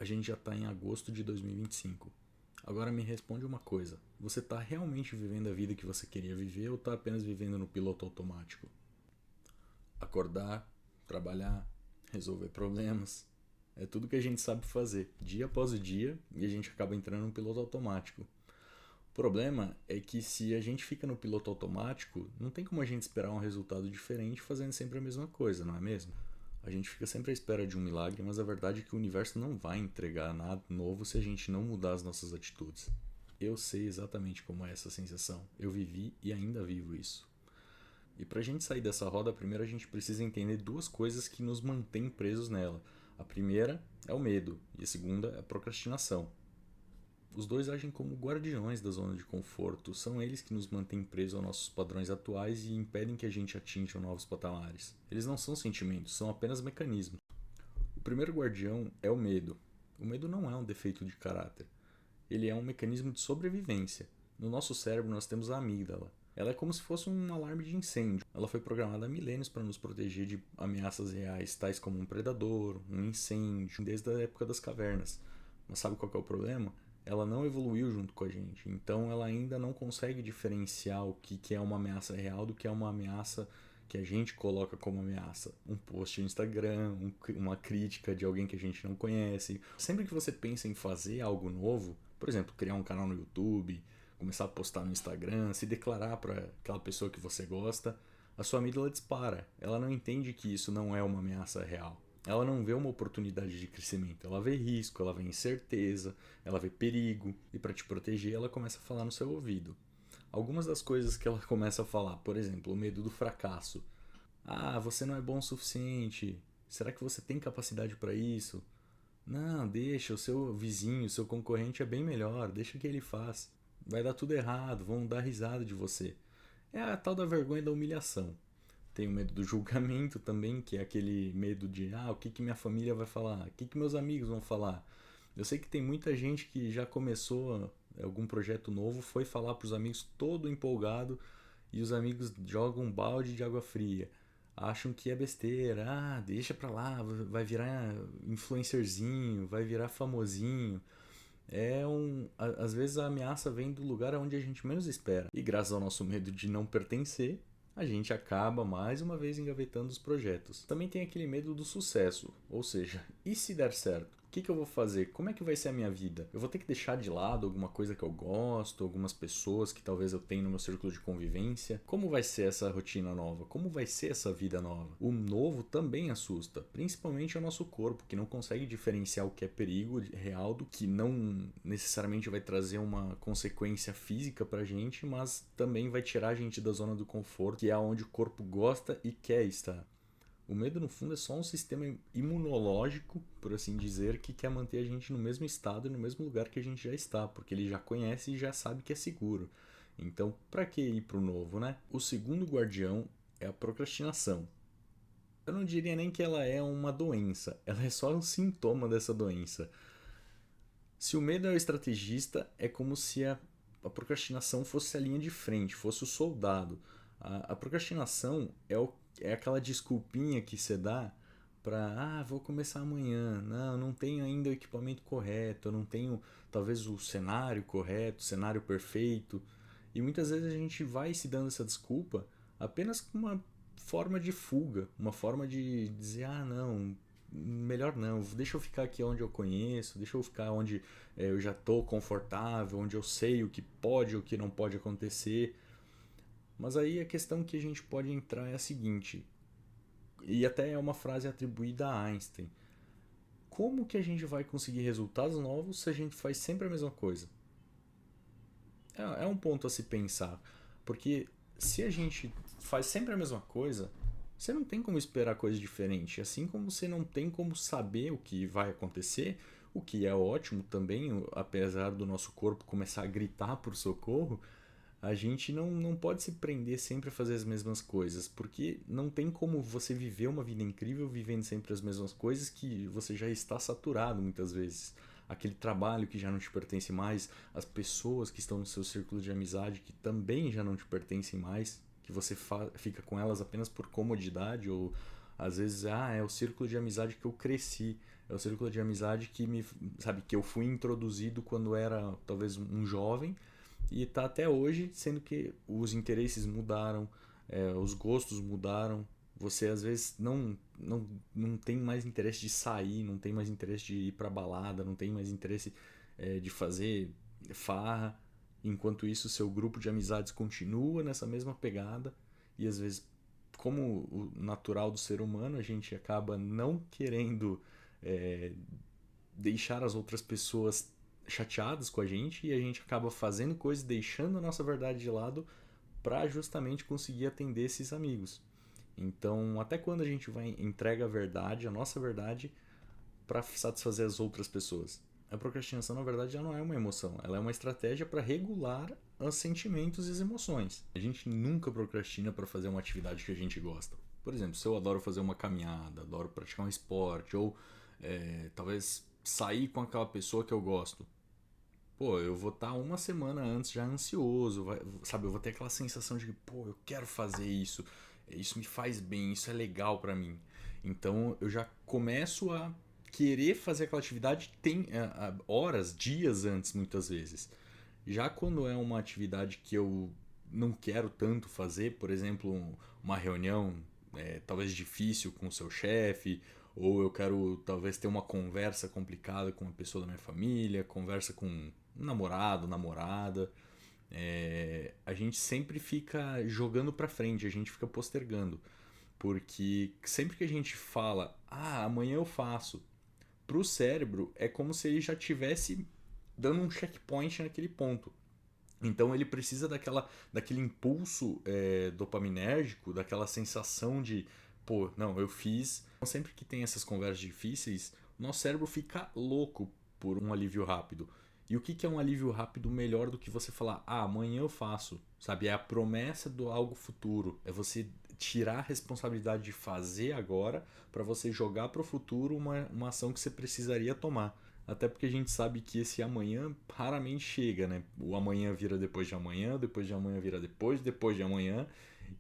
A gente já está em agosto de 2025. Agora me responde uma coisa: você está realmente vivendo a vida que você queria viver ou está apenas vivendo no piloto automático? Acordar, trabalhar, resolver problemas. É tudo que a gente sabe fazer, dia após dia, e a gente acaba entrando no piloto automático. O problema é que se a gente fica no piloto automático, não tem como a gente esperar um resultado diferente fazendo sempre a mesma coisa, não é mesmo? A gente fica sempre à espera de um milagre, mas a verdade é que o universo não vai entregar nada novo se a gente não mudar as nossas atitudes. Eu sei exatamente como é essa sensação. Eu vivi e ainda vivo isso. E para a gente sair dessa roda, primeiro a gente precisa entender duas coisas que nos mantêm presos nela. A primeira é o medo e a segunda é a procrastinação. Os dois agem como guardiões da zona de conforto, são eles que nos mantêm presos aos nossos padrões atuais e impedem que a gente atinja novos patamares. Eles não são sentimentos, são apenas mecanismos. O primeiro guardião é o medo. O medo não é um defeito de caráter, ele é um mecanismo de sobrevivência. No nosso cérebro nós temos a amígdala. Ela é como se fosse um alarme de incêndio. Ela foi programada há milênios para nos proteger de ameaças reais, tais como um predador, um incêndio, desde a época das cavernas. Mas sabe qual que é o problema? Ela não evoluiu junto com a gente, então ela ainda não consegue diferenciar o que é uma ameaça real do que é uma ameaça que a gente coloca como ameaça. Um post no Instagram, uma crítica de alguém que a gente não conhece. Sempre que você pensa em fazer algo novo, por exemplo, criar um canal no YouTube, começar a postar no Instagram, se declarar para aquela pessoa que você gosta, a sua amígdala dispara. Ela não entende que isso não é uma ameaça real. Ela não vê uma oportunidade de crescimento, ela vê risco, ela vê incerteza, ela vê perigo, e para te proteger ela começa a falar no seu ouvido. Algumas das coisas que ela começa a falar, por exemplo, o medo do fracasso. Ah, você não é bom o suficiente. Será que você tem capacidade para isso? Não, deixa, o seu vizinho, o seu concorrente é bem melhor, deixa que ele faz. Vai dar tudo errado, vão dar risada de você. É a tal da vergonha da humilhação. Tem o medo do julgamento também, que é aquele medo de, o que que minha família vai falar? O que que meus amigos vão falar? Eu sei que tem muita gente que já começou algum projeto novo, foi falar para os amigos todo empolgado e os amigos jogam um balde de água fria. Acham que é besteira, deixa pra lá, vai virar influencerzinho, vai virar famosinho. Às vezes a ameaça vem do lugar onde a gente menos espera. E graças ao nosso medo de não pertencer, a gente acaba mais uma vez engavetando os projetos. Também tem aquele medo do sucesso, ou seja, e se der certo? O que eu vou fazer? Como é que vai ser a minha vida? Eu vou ter que deixar de lado alguma coisa que eu gosto, algumas pessoas que talvez eu tenha no meu círculo de convivência? Como vai ser essa rotina nova? Como vai ser essa vida nova? O novo também assusta, principalmente o nosso corpo, que não consegue diferenciar o que é perigo real do que não necessariamente vai trazer uma consequência física pra gente, mas também vai tirar a gente da zona do conforto, que é onde o corpo gosta e quer estar. O medo, no fundo, é só um sistema imunológico, por assim dizer, que quer manter a gente no mesmo estado e no mesmo lugar que a gente já está, porque ele já conhece e já sabe que é seguro. Então, para que ir para o novo, né? O segundo guardião é a procrastinação. Eu não diria nem que ela é uma doença, ela é só um sintoma dessa doença. Se o medo é o estrategista, é como se a procrastinação fosse a linha de frente, fosse o soldado. A procrastinação é aquela desculpinha que você dá para, vou começar amanhã, não tenho ainda o equipamento correto, eu não tenho talvez o cenário correto, o cenário perfeito. E muitas vezes a gente vai se dando essa desculpa apenas com uma forma de fuga, uma forma de dizer, não, melhor não, deixa eu ficar aqui onde eu conheço, deixa eu ficar onde eu já estou confortável, onde eu sei o que pode e o que não pode acontecer. Mas aí a questão que a gente pode entrar é a seguinte, e até é uma frase atribuída a Einstein: como que a gente vai conseguir resultados novos se a gente faz sempre a mesma coisa? É um ponto a se pensar, porque se a gente faz sempre a mesma coisa, você não tem como esperar coisa diferente, assim como você não tem como saber o que vai acontecer, o que é ótimo também, apesar do nosso corpo começar a gritar por socorro. A gente não pode se prender sempre a fazer as mesmas coisas, porque não tem como você viver uma vida incrível vivendo sempre as mesmas coisas que você já está saturado muitas vezes. Aquele trabalho que já não te pertence mais, as pessoas que estão no seu círculo de amizade que também já não te pertencem mais, que você fica com elas apenas por comodidade ou Às vezes, é o círculo de amizade que eu cresci, é o círculo de amizade que que eu fui introduzido quando era talvez um jovem e tá até hoje, sendo que os interesses mudaram, os gostos mudaram. Você às vezes não tem mais interesse de sair, não tem mais interesse de ir pra balada, não tem mais interesse de fazer farra. Enquanto isso, seu grupo de amizades continua nessa mesma pegada e às vezes, como o natural do ser humano, a gente acaba não querendo é, deixar as outras pessoas chateadas com a gente e a gente acaba fazendo coisas, deixando a nossa verdade de lado para justamente conseguir atender esses amigos. Então, até quando a gente vai entrega a verdade, a nossa verdade, para satisfazer as outras pessoas? A procrastinação, na verdade, já não é uma emoção, ela é uma estratégia para regular os sentimentos e as emoções. A gente nunca procrastina para fazer uma atividade que a gente gosta. Por exemplo, se eu adoro fazer uma caminhada, adoro praticar um esporte, ou talvez sair com aquela pessoa que eu gosto. Pô, eu vou estar uma semana antes já ansioso, sabe? Eu vou ter aquela sensação de que, pô, eu quero fazer isso me faz bem, isso é legal pra mim. Então eu já começo a querer fazer aquela atividade horas, dias antes, muitas vezes. Já quando é uma atividade que eu não quero tanto fazer, por exemplo, uma reunião talvez difícil com o seu chefe, ou eu quero talvez ter uma conversa complicada com uma pessoa da minha família, conversa com um namorado, namorada, a gente sempre fica jogando pra frente, a gente fica postergando. Porque sempre que a gente fala, amanhã eu faço, pro cérebro é como se ele já tivesse dando um checkpoint naquele ponto. Então ele precisa daquele impulso dopaminérgico, daquela sensação de, pô, não, eu fiz. Então, sempre que tem essas conversas difíceis, o nosso cérebro fica louco por um alívio rápido. E o que é um alívio rápido melhor do que você falar, amanhã eu faço, sabe? É a promessa do algo futuro. É você tirar a responsabilidade de fazer agora para você jogar para o futuro uma ação que você precisaria tomar. Até porque a gente sabe que esse amanhã raramente chega, né? O amanhã vira depois de amanhã vira depois de amanhã.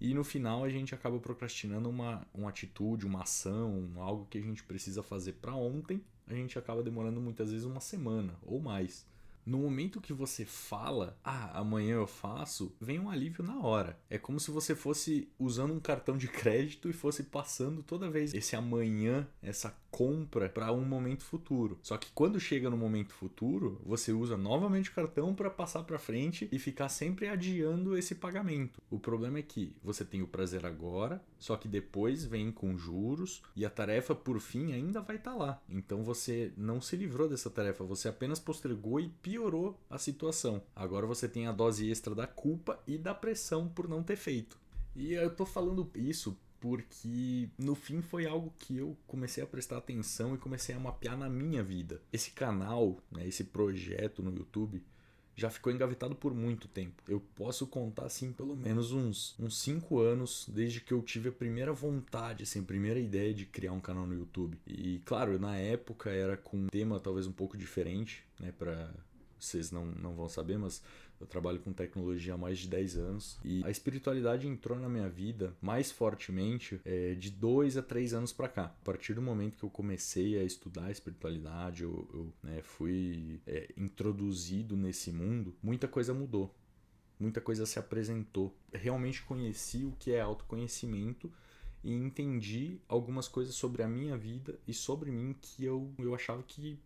E no final a gente acaba procrastinando uma atitude, uma ação, algo que a gente precisa fazer para ontem. A gente acaba demorando muitas vezes uma semana ou mais. No momento que você fala, amanhã eu faço, vem um alívio na hora. É como se você fosse usando um cartão de crédito e fosse passando toda vez esse amanhã, essa compra para um momento futuro. Só que quando chega no momento futuro, você usa novamente o cartão para passar para frente e ficar sempre adiando esse pagamento. O problema é que você tem o prazer agora, só que depois vem com juros e a tarefa por fim ainda vai estar lá. Então você não se livrou dessa tarefa, você apenas postergou e piorou a situação. Agora você tem a dose extra da culpa e da pressão por não ter feito. E eu tô falando isso porque no fim foi algo que eu comecei a prestar atenção e comecei a mapear na minha vida. Esse canal, né, esse projeto no YouTube, já ficou engavetado por muito tempo. Eu posso contar, assim, pelo menos uns 5 anos desde que eu tive a primeira vontade, assim, a primeira ideia de criar um canal no YouTube. E, claro, na época era com um tema talvez um pouco diferente, né, pra... Vocês não vão saber, mas eu trabalho com tecnologia há mais de 10 anos e a espiritualidade entrou na minha vida mais fortemente de 2 a 3 anos pra cá. A partir do momento que eu comecei a estudar a espiritualidade, eu fui introduzido nesse mundo, muita coisa mudou. Muita coisa se apresentou. Realmente conheci o que é autoconhecimento e entendi algumas coisas sobre a minha vida e sobre mim que eu achava que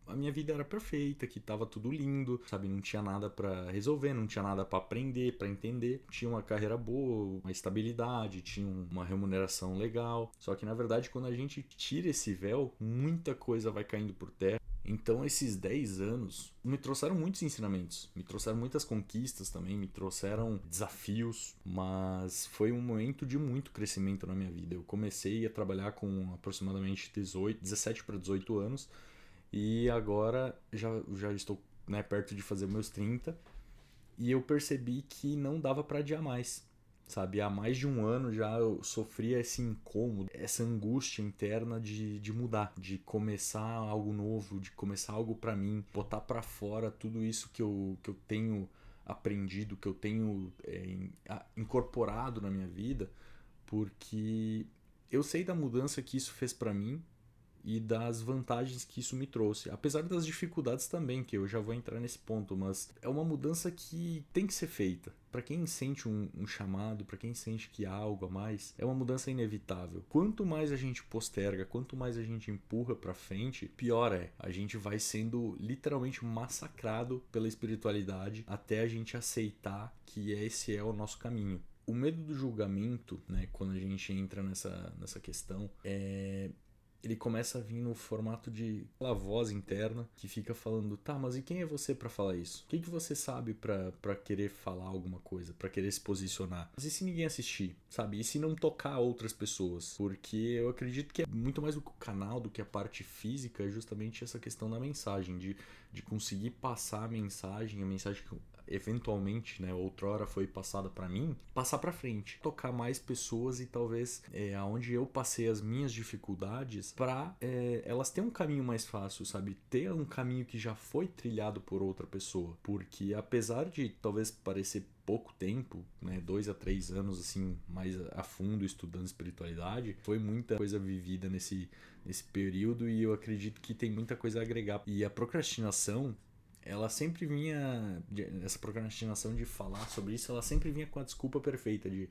a minha vida era perfeita, que tava tudo lindo, sabe? Não tinha nada pra resolver, não tinha nada pra aprender, pra entender. Tinha uma carreira boa, uma estabilidade, tinha uma remuneração legal. Só que na verdade, quando a gente tira esse véu, muita coisa vai caindo por terra. Então, esses 10 anos me trouxeram muitos ensinamentos, me trouxeram muitas conquistas também, me trouxeram desafios, mas foi um momento de muito crescimento na minha vida. Eu comecei a trabalhar com aproximadamente 17 para 18 anos. E agora já estou, né, perto de fazer meus 30 e eu percebi que não dava para adiar mais, sabe? Há mais de um ano já eu sofria esse incômodo, essa angústia interna de mudar, de começar algo novo, de começar algo para mim, botar para fora tudo isso que eu tenho aprendido, que eu tenho incorporado na minha vida, porque eu sei da mudança que isso fez pra mim e das vantagens que isso me trouxe. Apesar das dificuldades também, que eu já vou entrar nesse ponto, mas é uma mudança que tem que ser feita. Para quem sente um chamado, para quem sente que há algo a mais, é uma mudança inevitável. Quanto mais a gente posterga, quanto mais a gente empurra para frente, pior é. A gente vai sendo literalmente massacrado pela espiritualidade até a gente aceitar que esse é o nosso caminho. O medo do julgamento, né, quando a gente entra nessa questão, ele começa a vir no formato de aquela voz interna que fica falando, tá, mas e quem é você pra falar isso? O que você sabe pra querer falar alguma coisa, pra querer se posicionar? Mas e se ninguém assistir, sabe? E se não tocar outras pessoas? Porque eu acredito que é muito mais do que o canal, do que a parte física, é justamente essa questão da mensagem, de conseguir passar a mensagem que eventualmente, né, outrora foi passada pra mim, passar pra frente, tocar mais pessoas e talvez aonde eu passei as minhas dificuldades pra elas terem um caminho mais fácil, sabe? Ter um caminho que já foi trilhado por outra pessoa, porque apesar de talvez parecer pouco tempo, né, 2 a 3 anos assim, mais a fundo estudando espiritualidade, foi muita coisa vivida nesse período e eu acredito que tem muita coisa a agregar. E a procrastinação, ela sempre vinha, essa procrastinação de falar sobre isso, ela sempre vinha com a desculpa perfeita de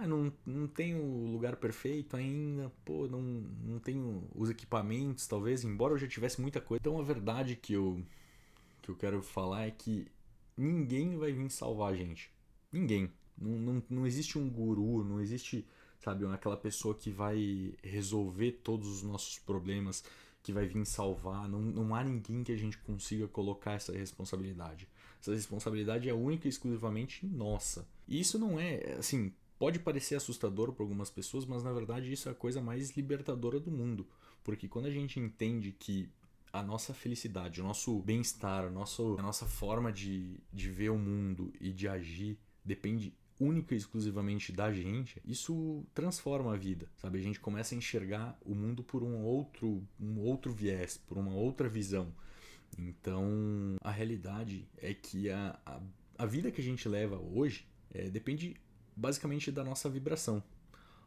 não tenho o lugar perfeito ainda, pô, não tenho os equipamentos, talvez, embora eu já tivesse muita coisa. Então a verdade que eu quero falar é que ninguém vai vir salvar a gente. Ninguém. Não existe um guru, não existe, sabe, aquela pessoa que vai resolver todos os nossos problemas, que vai vir salvar. Não há ninguém que a gente consiga colocar essa responsabilidade. Essa responsabilidade é única e exclusivamente nossa. E isso não é, assim, pode parecer assustador para algumas pessoas, mas na verdade isso é a coisa mais libertadora do mundo. Porque quando a gente entende que a nossa felicidade, o nosso bem-estar, a nossa forma de ver o mundo e de agir depende única e exclusivamente da gente, isso transforma a vida, sabe? A gente começa a enxergar o mundo por um outro viés, por uma outra visão. Então, a realidade é que a vida que a gente leva hoje depende basicamente da nossa vibração.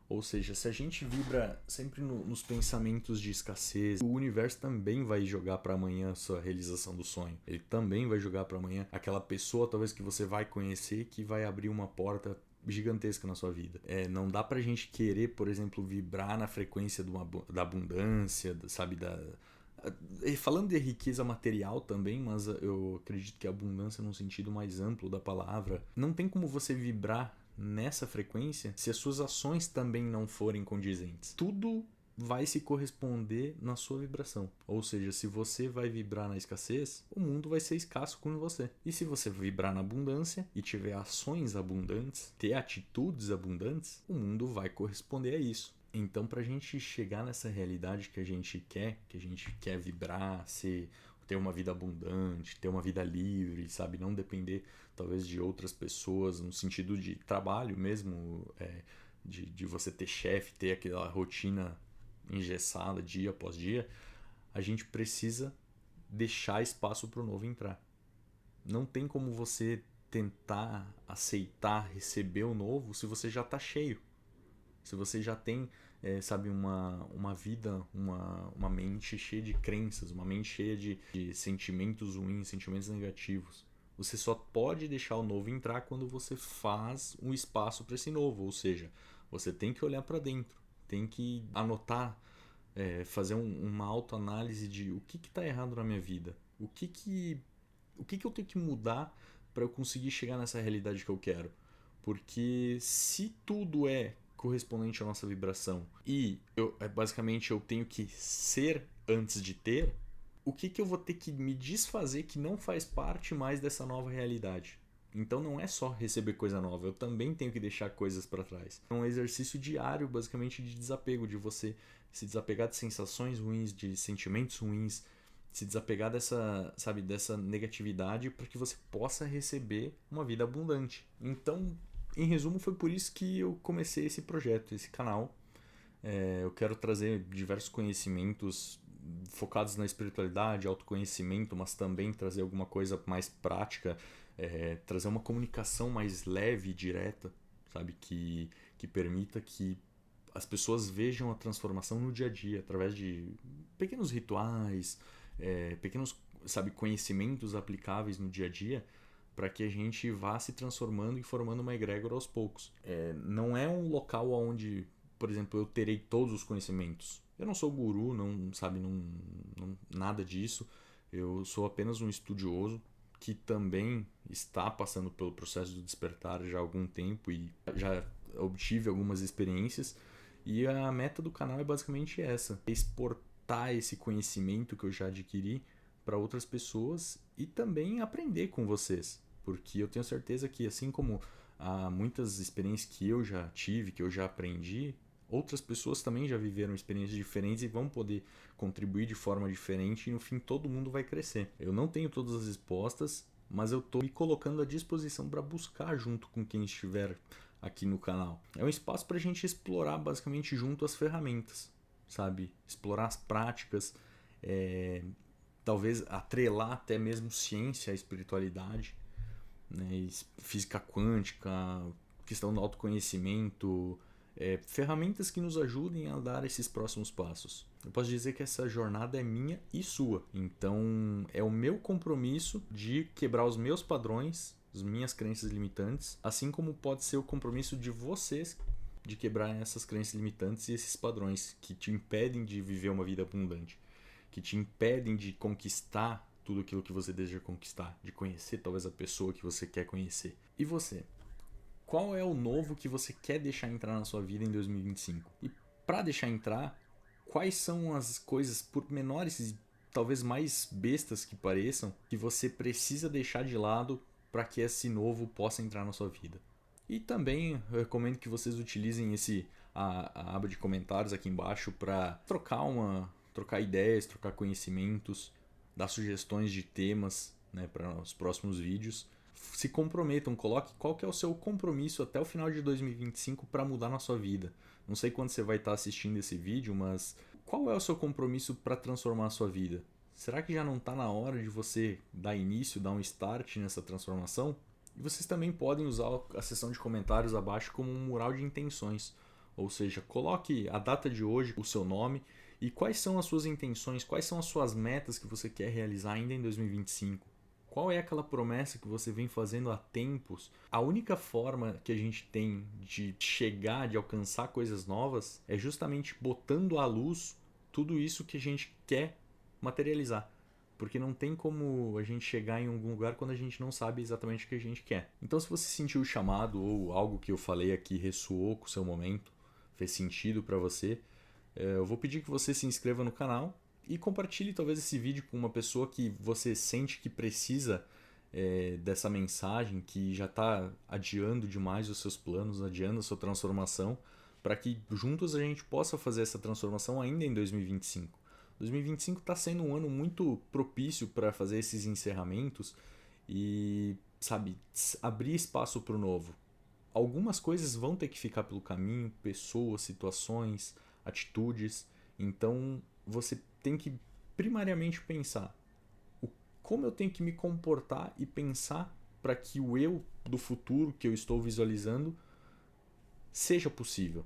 Ou seja, se a gente vibra sempre nos pensamentos de escassez, o universo também vai jogar para amanhã a sua realização do sonho. Ele também vai jogar para amanhã aquela pessoa, talvez, que você vai conhecer, que vai abrir uma porta gigantesca na sua vida. Não dá pra gente querer, por exemplo, vibrar na frequência da abundância, sabe, falando de riqueza material também, mas eu acredito que a abundância num sentido mais amplo da palavra, não tem como você vibrar nessa frequência se as suas ações também não forem condizentes. Tudo vai se corresponder na sua vibração. Ou seja, se você vai vibrar na escassez, o mundo vai ser escasso com você. E se você vibrar na abundância e tiver ações abundantes, ter atitudes abundantes, o mundo vai corresponder a isso. Então, para a gente chegar nessa realidade que a gente quer vibrar, ter uma vida abundante, ter uma vida livre, sabe? Não depender, talvez, de outras pessoas, no sentido de trabalho mesmo, de você ter chefe, ter aquela rotina engessada dia após dia, a gente precisa deixar espaço para o novo entrar. Não tem como você tentar aceitar, receber o novo se você já está cheio. Se você já tem, sabe, uma vida, uma mente cheia de crenças, uma mente cheia de sentimentos ruins, sentimentos negativos. Você só pode deixar o novo entrar quando você faz um espaço para esse novo. Ou seja, você tem que olhar para dentro, tem que anotar, fazer uma autoanálise de o que está errado na minha vida, o que eu tenho que mudar para eu conseguir chegar nessa realidade que eu quero. Porque se tudo é correspondente à nossa vibração e basicamente eu tenho que ser antes de ter, o que eu vou ter que me desfazer que não faz parte mais dessa nova realidade? Então não é só receber coisa nova, eu também tenho que deixar coisas para trás. É um exercício diário, basicamente, de desapego, de você se desapegar de sensações ruins, de sentimentos ruins, se desapegar dessa negatividade para que você possa receber uma vida abundante. Então, em resumo, foi por isso que eu comecei esse projeto, esse canal. Eu quero trazer diversos conhecimentos focados na espiritualidade, autoconhecimento, mas também trazer alguma coisa mais prática, trazer uma comunicação mais leve e direta, sabe? Que permita que as pessoas vejam a transformação no dia a dia, através de pequenos rituais, pequenos, sabe, conhecimentos aplicáveis no dia a dia, para que a gente vá se transformando e formando uma egrégora aos poucos. Não é um local onde, por exemplo, eu terei todos os conhecimentos. Eu não sou guru, nada disso. Eu sou apenas um estudioso que também está passando pelo processo do despertar já há algum tempo e já obtive algumas experiências. E a meta do canal é basicamente essa: exportar esse conhecimento que eu já adquiri para outras pessoas e também aprender com vocês, porque eu tenho certeza que, assim como há muitas experiências que eu já tive, que eu já aprendi, outras pessoas também já viveram experiências diferentes e vão poder contribuir de forma diferente e no fim todo mundo vai crescer. Eu não tenho todas as respostas, mas eu estou me colocando à disposição para buscar junto com quem estiver aqui no canal. É um espaço para a gente explorar basicamente junto as ferramentas, sabe? Explorar as práticas, talvez atrelar até mesmo ciência à espiritualidade, né? Física quântica, questão do autoconhecimento, ferramentas que nos ajudem a dar esses próximos passos. Eu posso dizer que essa jornada é minha e sua, então é o meu compromisso de quebrar os meus padrões, as minhas crenças limitantes, assim como pode ser o compromisso de vocês de quebrar essas crenças limitantes e esses padrões que te impedem de viver uma vida abundante, que te impedem de conquistar tudo aquilo que você deseja conquistar, de conhecer talvez a pessoa que você quer conhecer. E você? Qual é o novo que você quer deixar entrar na sua vida em 2025? E para deixar entrar, quais são as coisas, por menores e talvez mais bestas que pareçam, que você precisa deixar de lado para que esse novo possa entrar na sua vida? E também eu recomendo que vocês utilizem a aba de comentários aqui embaixo para trocar ideias, trocar conhecimentos, dar sugestões de temas, né, para os próximos vídeos. Se comprometam, coloque qual que é o seu compromisso até o final de 2025 para mudar na sua vida. Não sei quando você vai estar assistindo esse vídeo, mas qual é o seu compromisso para transformar a sua vida? Será que já não está na hora de você dar início, dar um start nessa transformação? E vocês também podem usar a seção de comentários abaixo como um mural de intenções. Ou seja, coloque a data de hoje, o seu nome e quais são as suas intenções, quais são as suas metas que você quer realizar ainda em 2025. Qual é aquela promessa que você vem fazendo há tempos? A única forma que a gente tem de chegar, de alcançar coisas novas, é justamente botando à luz tudo isso que a gente quer materializar. Porque não tem como a gente chegar em algum lugar quando a gente não sabe exatamente o que a gente quer. Então, se você sentiu o chamado ou algo que eu falei aqui ressoou com o seu momento, fez sentido para você, eu vou pedir que você se inscreva no canal e compartilhe talvez esse vídeo com uma pessoa que você sente que precisa dessa mensagem, que já está adiando demais os seus planos, adiando a sua transformação, para que juntos a gente possa fazer essa transformação ainda em 2025. 2025 está sendo um ano muito propício para fazer esses encerramentos e, sabe, abrir espaço para o novo. Algumas coisas vão ter que ficar pelo caminho, pessoas, situações, atitudes. Então você tem que primariamente pensar como eu tenho que me comportar e pensar para que o eu do futuro que eu estou visualizando seja possível.